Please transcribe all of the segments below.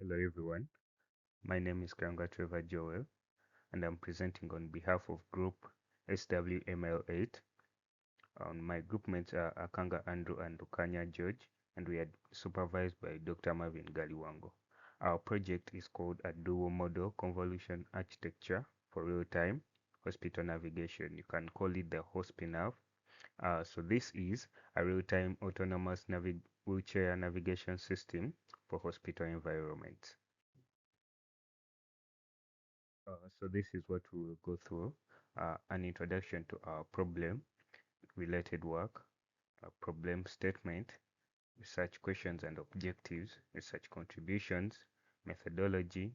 Hello everyone, my name is Kanga Trevor Joel and I'm presenting on behalf of group SWML8. My group mates are Akanga Andrew and Okanya George, and we are supervised by Dr. Marvin Galiwango. Our project is called a dual model convolution architecture for real-time hospital navigation. You can call it the Hospinav. So this is a real-time autonomous wheelchair navigation system for hospital environments. So this is what we will go through. An introduction to our problem, related work, a problem statement, research questions and objectives, research contributions, methodology,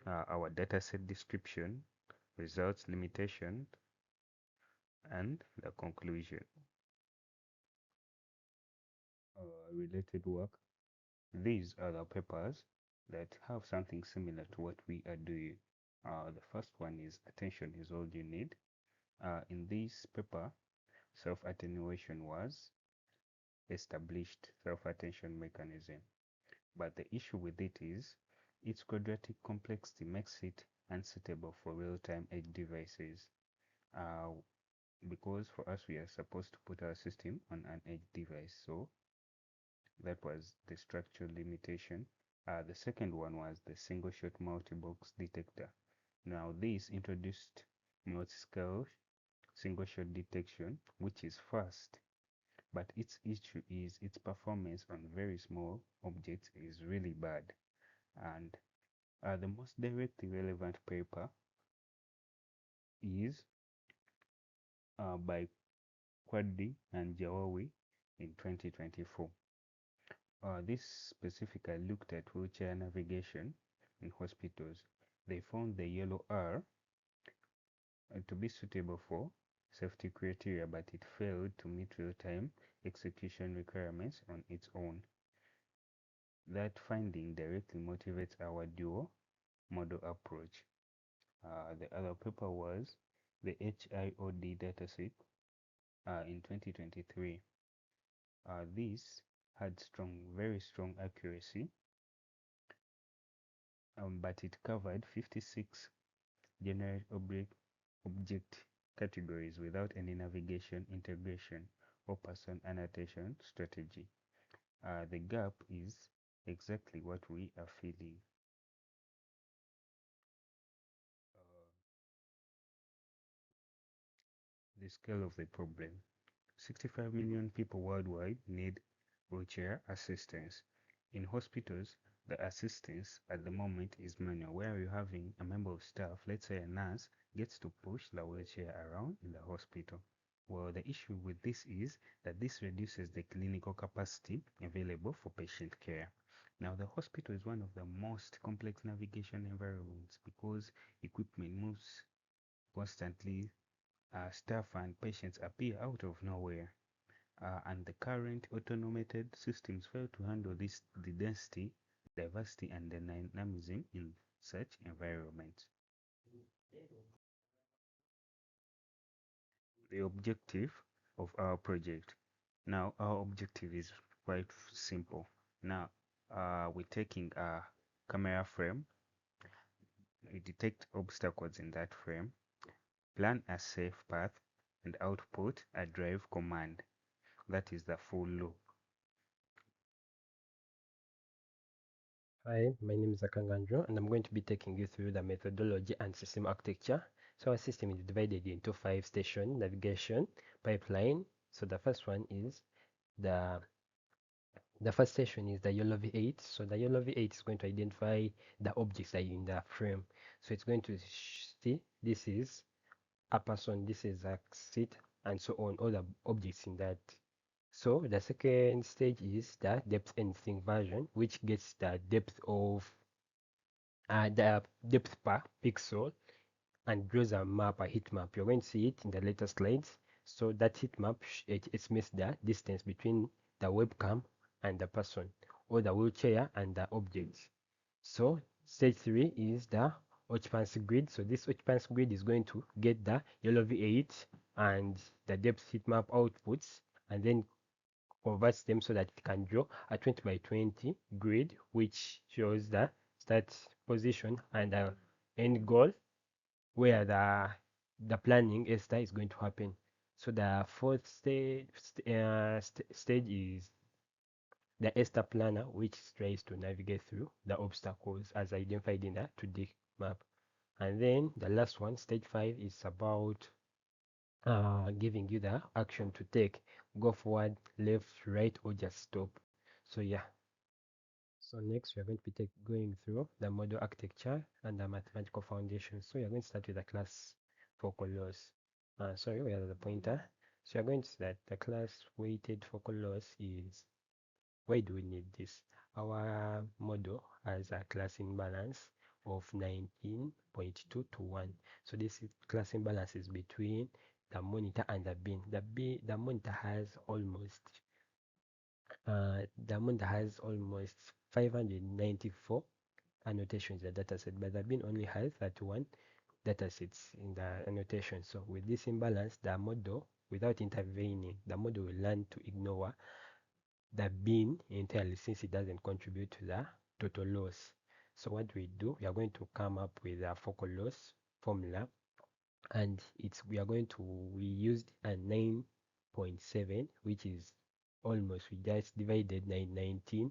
our dataset description, results limitation, and the conclusion. Related work. These are the papers that have something similar to what we are doing. The first one is attention is all you need. In this paper, self-attenuation was established self-attention mechanism. But the issue with it is its quadratic complexity makes it unsuitable for real-time edge devices. Uh, because for us, we are supposed to put our system on an edge device. So that was the structural limitation. The second one was the single-shot multi-box detector. Now this introduced multi-scale single-shot detection, which is fast, but its issue is its performance on very small objects is really bad. And the most directly relevant paper is by Quadri and Jawawi in 2024. This specifically looked at wheelchair navigation in hospitals. They found the yellow R to be suitable for safety criteria, but it failed to meet real-time execution requirements on its own. That finding directly motivates our dual model approach. The other paper was the HIOD dataset in 2023. This had very strong accuracy, but it covered 56 generic object categories without any navigation integration or person annotation strategy. The gap is exactly what we are feeling. The scale of the problem. 65 million people worldwide need wheelchair assistance. In hospitals, the assistance at the moment is manual, where you're having a member of staff, let's say a nurse, gets to push the wheelchair around in the hospital. Well, the issue with this is that this reduces the clinical capacity available for patient care. Now, the hospital is one of the most complex navigation environments because equipment moves constantly, staff and patients appear out of nowhere, and the current automated systems fail to handle the density, diversity, and the dynamism in such environments. The objective of our project. Now, our objective is quite simple. Now, we're taking a camera frame, we detect obstacles in that frame, plan a safe path, and output a drive command. That is the full loop. Hi, my name is Akanganjo, and I'm going to be taking you through the methodology and system architecture. So our system is divided into 5-station navigation pipeline. So the first one is the the first station is the yellow V8. So the yellow V8 is going to identify the objects that are in the frame. So it's going to see this is a person, this is a seat, and so on, all the objects in that. So the second stage is the depth anything version, which gets the depth per pixel and draws a map, a heat map. You're going to see it in the later slides. So that heat map estimates the distance between the webcam and the person, or the wheelchair and the objects. So stage 3 is the occupancy grid. So this occupancy grid is going to get the yellow V8 and the depth heat map outputs, and then converts them so that it can draw a 20 by 20 grid, which shows the start position and the end goal where the planning ESTA is going to happen. So the fourth stage is the ESTA planner, which tries to navigate through the obstacles as identified in the 2D map. And then the last one, stage 5, is about giving you the action to take: go forward, left, right, or just stop. So yeah. So next we are going to be going through the model architecture and the mathematical foundation. So we are going to start with the class focal loss. Sorry, we have the pointer. So we are going to see that the class weighted focal loss is, why do we need this? Our model has a class imbalance of 19.2 to 1. So this class imbalance is between the monitor and the bin. The monitor has almost the monitor has almost 594 annotations in the dataset, but the bin only has 31 datasets in the annotation. So with this imbalance, the model, without intervening, the model will learn to ignore the bin entirely, since it doesn't contribute to the total loss. So what we do, we are going to come up with a focal loss formula, and we are going to, we used a 9.7, which is almost, we just divided 19.2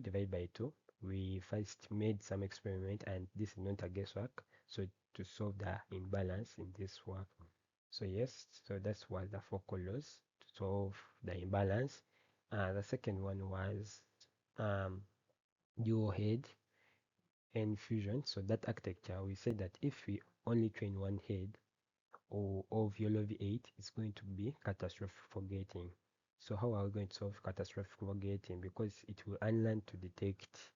divided by 2. We first made some experiment, and this is not a guesswork, so to solve the imbalance in this work. So yes, so that's what the focal loss to solve the imbalance. The second one was dual head and fusion. So that architecture, we said that if we only train one head or of YOLO V8, it's going to be catastrophic forgetting. So how are we going to solve catastrophic forgetting? Because it will unlearn to detect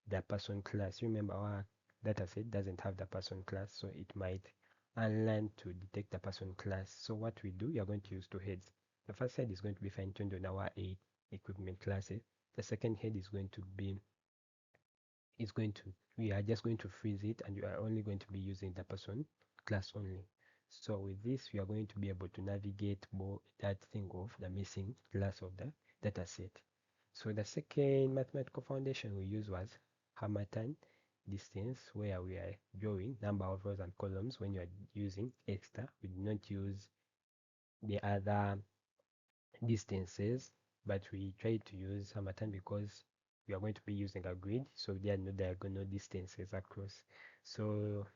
the person class. Remember, our dataset doesn't have the person class, so it might unlearn to detect the person class. So what we do, we are going to use two heads. The first head is going to be fine-tuned on our 8 equipment classes. The second head is going to be, we are just going to freeze it, and you are only going to be using the person class only. So with this, we are going to be able to navigate more that thing of the missing class of the dataset. So the second mathematical foundation we used was Hamilton distance, where we are drawing number of rows and columns. When you are using extra, we do not use the other distances, but we try to use Hamilton because we are going to be using a grid, so there are no diagonal distances across. So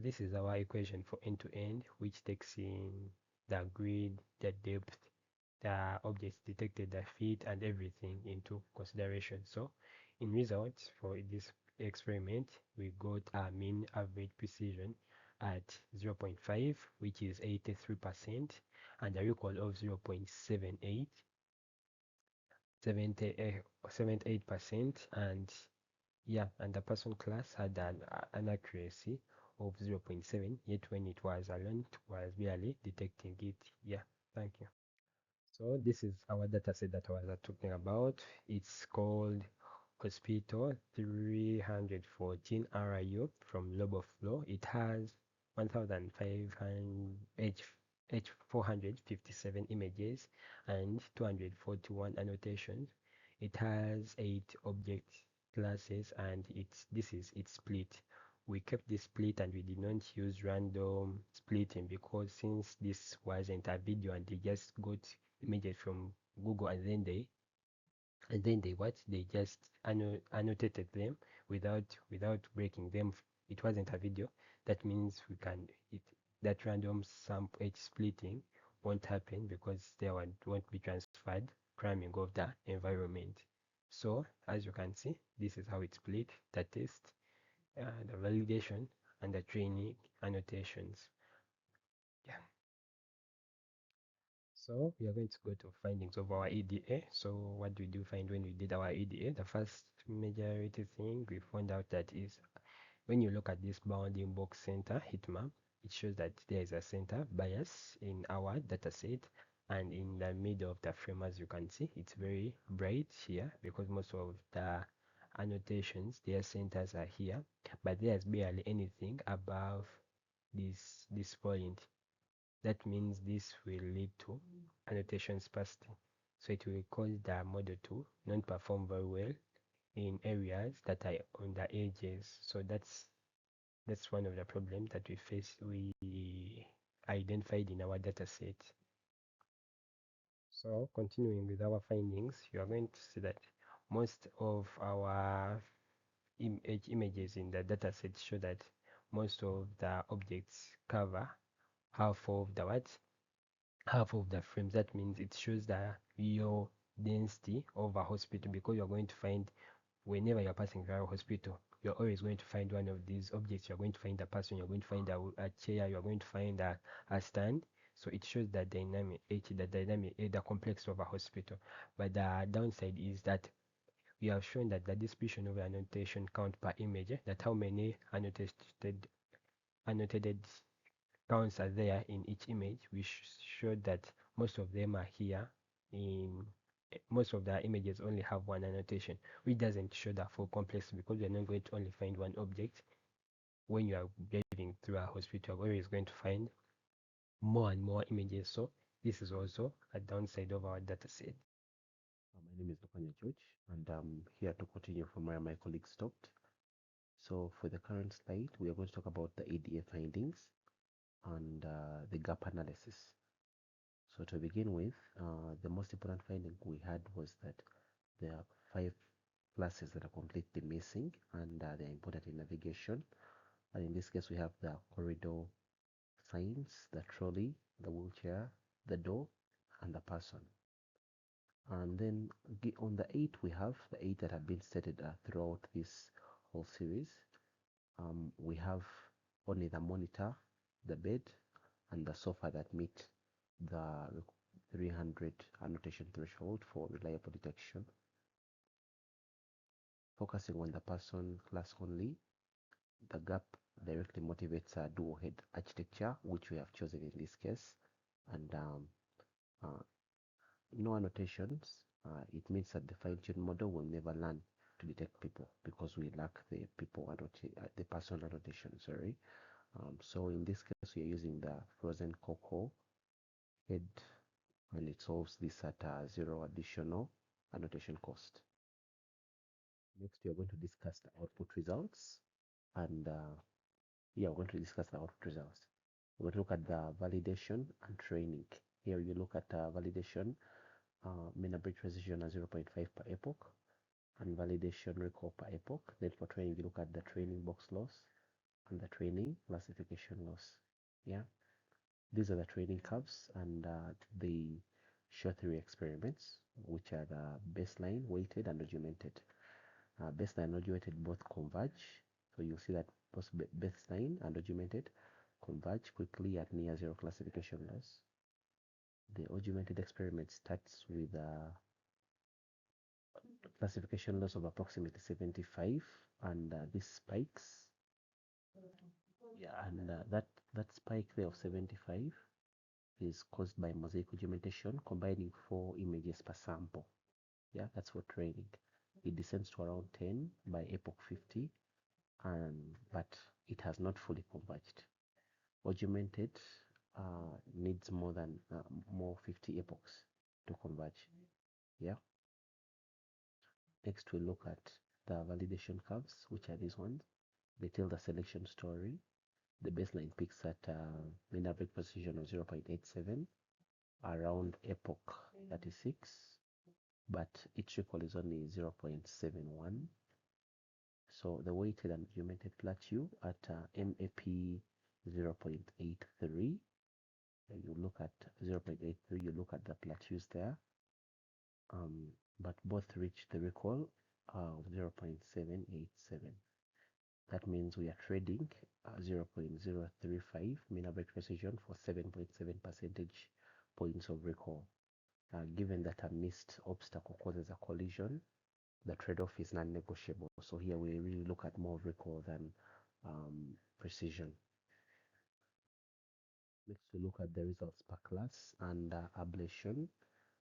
this is our equation for end to end, which takes in the grid, the depth, the objects detected, the feet, and everything into consideration. So in results for this experiment, we got a mean average precision at 0.5, which is 83%, and a recall of 0.78, 78%, and yeah, and the person class had an accuracy of 0.7, yet when it was alone, it was barely detecting it. Yeah, thank you. So this is our data set that I was talking about. It's called Hospital 314 RIU from Loboflow. It has 1,500 457 images and 241 annotations. It has 8 object classes, and this is its split. We kept this split, and we did not use random splitting, because since this wasn't a video and they just got images from Google, and then they just annotated them without breaking them. It wasn't a video. That means that random sample edge splitting won't happen, because there won't be transferred cramming of the environment. So as you can see, this is how it's split: the test, the validation, and the training annotations. Yeah. So we are going to go to findings of our EDA. So what did we find when we did our EDA? The first majority thing we found out that is, when you look at this bounding box center heat map, it shows that there is a center bias in our dataset, and in the middle of the frame, as you can see, it's very bright here, because most of the annotations, their centers are here, but there's barely anything above this point. That means this will lead to annotation sparsity. So it will cause the model to not perform very well in areas that are on the edges. So that's one of the problems that we identified in our data set. So continuing with our findings, you are going to see that most of our images in the data set show that most of the objects cover half of the what? Half of the frames. That means it shows the your density of a hospital, because you're going to find whenever you're passing through a hospital, you're always going to find one of these objects. You're going to find a person, you're going to find a chair, you're going to find a stand. So it shows the the complex of a hospital. But the downside is that we have shown that the distribution of annotation count per image, that how many annotated counts are there in each image. We showed that most of them are here in most of the images only have one annotation, which doesn't show the full complex, because you're not going to only find one object. When you are driving through a hospital, you're always going to find more and more images. So this is also a downside of our data set. My name is Lukanya George, and I'm here to continue from where my colleague stopped. So for the current slide, we are going to talk about the ADA findings and the gap analysis. So to begin with, the most important finding we had was that there are 5 classes that are completely missing, and they're important in navigation. And in this case, we have the corridor signs, the trolley, the wheelchair, the door, and the person. And then on the 8, we have the 8 that have been stated throughout this whole series. We have only the monitor, the bed, and the sofa that meet the 300 annotation threshold for reliable detection. Focusing on the person class only, the gap directly motivates a dual head architecture, which we have chosen in this case. And uh, no annotations, it means that the fine-tuned model will never learn to detect people, because we lack the the person annotation. Sorry. So in this case, we are using the frozen cocoa head, and it solves this at 0 additional annotation cost. Next, we are going to discuss the output results, and we're going to discuss the output results. We're going to look at the validation and training. Here you look at validation, mean average precision at 0.5 per epoch, and validation recall per epoch. Then for training, you look at the training box loss and the training classification loss. Yeah, these are the training curves, and they show 3 experiments, which are the baseline, weighted, and augmented. Baseline and augmented both converge, so you'll see that both baseline and augmented converge quickly at near 0 classification loss. The augmented experiment starts with a classification loss of approximately 75, and this spikes. Yeah, and that spike there of 75 is caused by mosaic augmentation combining 4 images per sample. Yeah, that's for training. It descends to around 10 by epoch 50, but it has not fully converged. Augmented needs more 50 epochs to converge. Yeah. Next, we look at the validation curves, which are these ones. They tell the selection story. The baseline peaks at mean average precision of 0.87 around epoch 36, but each recall is only 0.71. So the weighted and augmented plateau at MAP 0.83. You look at 0.83, you look at the plateaus there, but both reach the recall of 0.787. That means we are trading 0.035 mean average precision for 7.7 percentage points of recall. Given that a missed obstacle causes a collision, the trade-off is non-negotiable. So here we really look at more recall than precision. Next, we look at the results per class and ablation.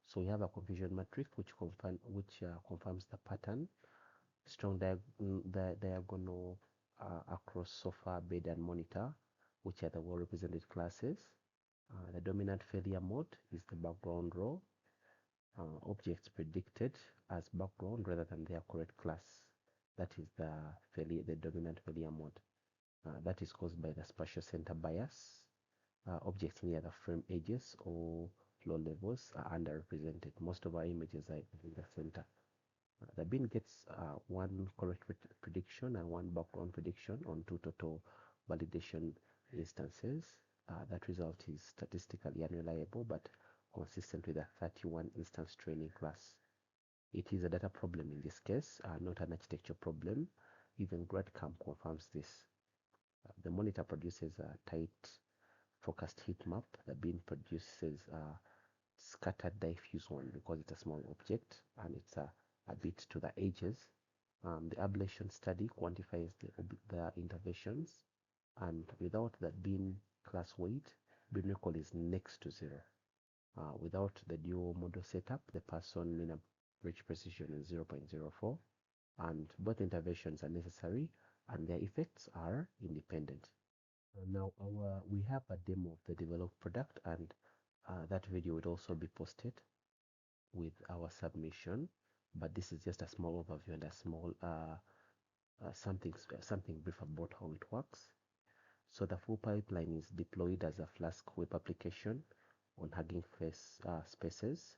So we have a confusion matrix which confirms the pattern. Strong diagonal across sofa, bed, and monitor, which are the well-represented classes. The dominant failure mode is the background row. objects predicted as background rather than their correct class. That is the dominant failure mode. That is caused by the spatial center bias. Objects near the frame edges or flow levels are underrepresented. Most of our images are in the center. The bin gets one correct prediction and one background prediction on two total validation instances. That result is statistically unreliable but consistent with a 31 instance training class. It is a data problem in this case, not an architecture problem. Even GradCamp confirms this. The monitor produces a tight focused heat map. The bin produces a scattered diffuse one because it's a small object and it's a bit to the edges. The ablation study quantifies the interventions, and without the bin class weight, bin recall is next to zero. Without the dual model setup, the person mean average precision is 0.04, and both interventions are necessary and their effects are independent. Now we have a demo of the developed product, and that video would also be posted with our submission, but this is just a small overview and a small something brief about how it works. So the full pipeline is deployed as a Flask web application on Hugging Face spaces.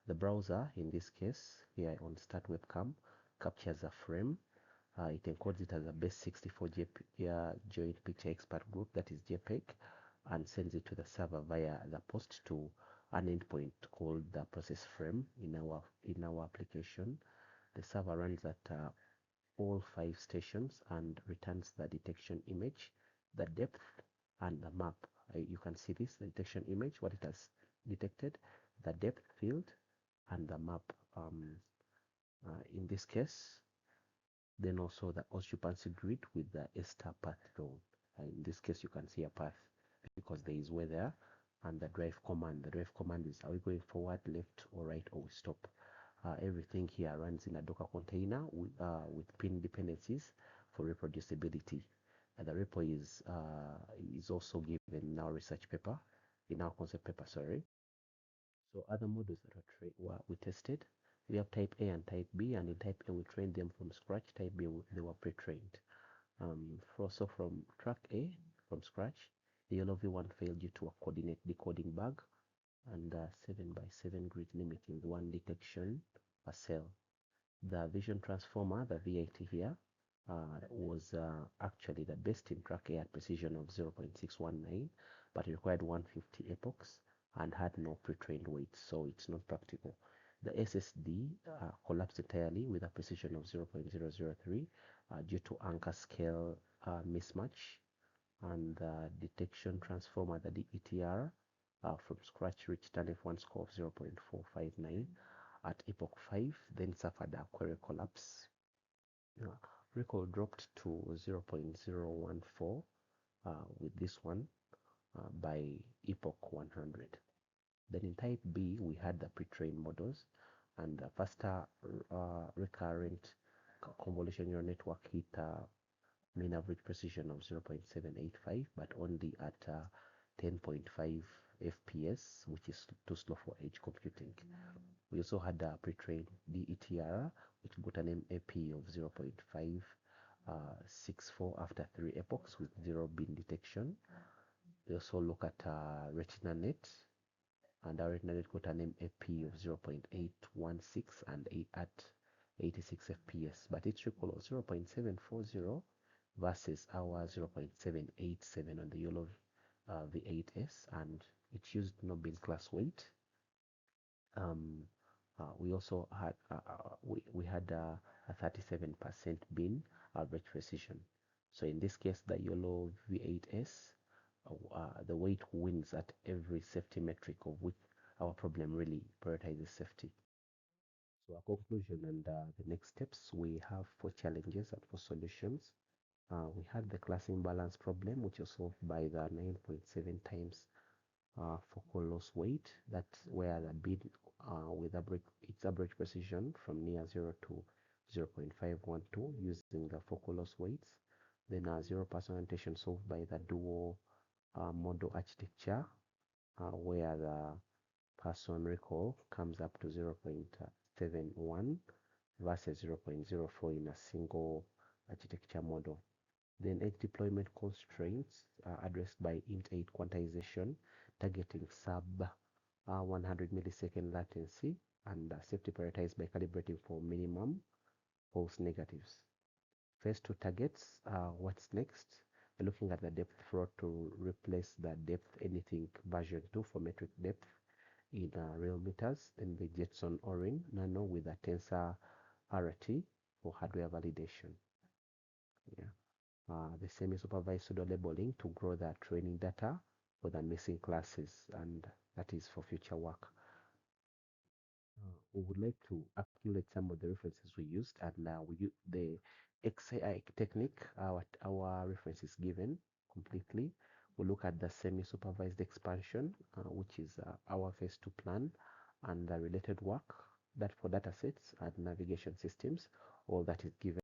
The browser, in this case here on Start Webcam, captures a frame. It encodes it as a base64 joint picture expert group, that is JPEG, and sends it to the server via the post to an endpoint called the process frame in our application. The server runs at all 5 stations and returns the detection image, the depth, and the map. You can see this, the detection image, what it has detected, the depth field, and the map. In this case, then also the occupancy grid with the star path drawn. In this case, you can see a path because there is weather, and the drive command. The drive command is, are we going forward, left, or right, or we stop? Everything here runs in a Docker container with pin dependencies for reproducibility. The repo is also given in our research paper, in our concept paper, sorry. So other models that we tested, we have type A and type B, and in type A we trained them from scratch. Type B they were pre-trained. So from track A, from scratch, the yellow V1 failed due to a coordinate decoding bug and 7 by 7 grid limiting one detection per cell. The vision transformer, the VIT here, was actually the best in track A at precision of 0.619, but it required 150 epochs and had no pre-trained weight, so it's not practical. The SSD collapsed entirely with a precision of 0.003 due to anchor scale mismatch, and the detection transformer, the DETR, from scratch reached an F1 score of 0.459 at epoch 5, then suffered a query collapse. Recall dropped to 0.014 with this one by epoch 100. Then in type B, we had the pre-trained models, and the faster recurrent convolution neural network hit mean average precision of 0.785, but only at 10.5 FPS, which is too slow for edge computing. We also had a pre-trained DETR, which got an MAP of 0.564 after 3 epochs with 0 bin detection. We also look at RetinaNet, and our RetinaNet got an MAP of 0.816 and at 86 FPS, but its recall of 0.740 versus our 0.787 on the yellow V8S, and it used no bin class weight. We also had we had a 37% bin average precision. So in this case, the yellow V8S, the weight wins at every safety metric, of which our problem really prioritizes safety. So a conclusion and the next steps, we have 4 challenges and 4 solutions. We had the class imbalance problem, which was solved by the 9.7 times focal loss weight. That's where the bin with its average precision from near 0 to 0.512 using the focal loss weights. Then 0% orientation solved by the dual model architecture, where the person recall comes up to 0.71 versus 0.04 in a single architecture model. Then edge deployment constraints are addressed by int8 quantization, targeting sub 100 millisecond latency, and safety prioritized by calibrating for minimum false negatives. Phase 2 targets, what's next? We're looking at the depth floor to replace the depth anything version 2 for metric depth in real meters, and the Jetson Orin Nano with a tensor RT for hardware validation. Yeah. The semi-supervised pseudo labeling to grow the training data for the missing classes, and that is for future work. We would like to accumulate some of the references we used, and we use the XAI technique. Our reference is given completely. We look at the semi-supervised expansion, which is our phase 2 plan, and the related work that for data sets and navigation systems, all that is given.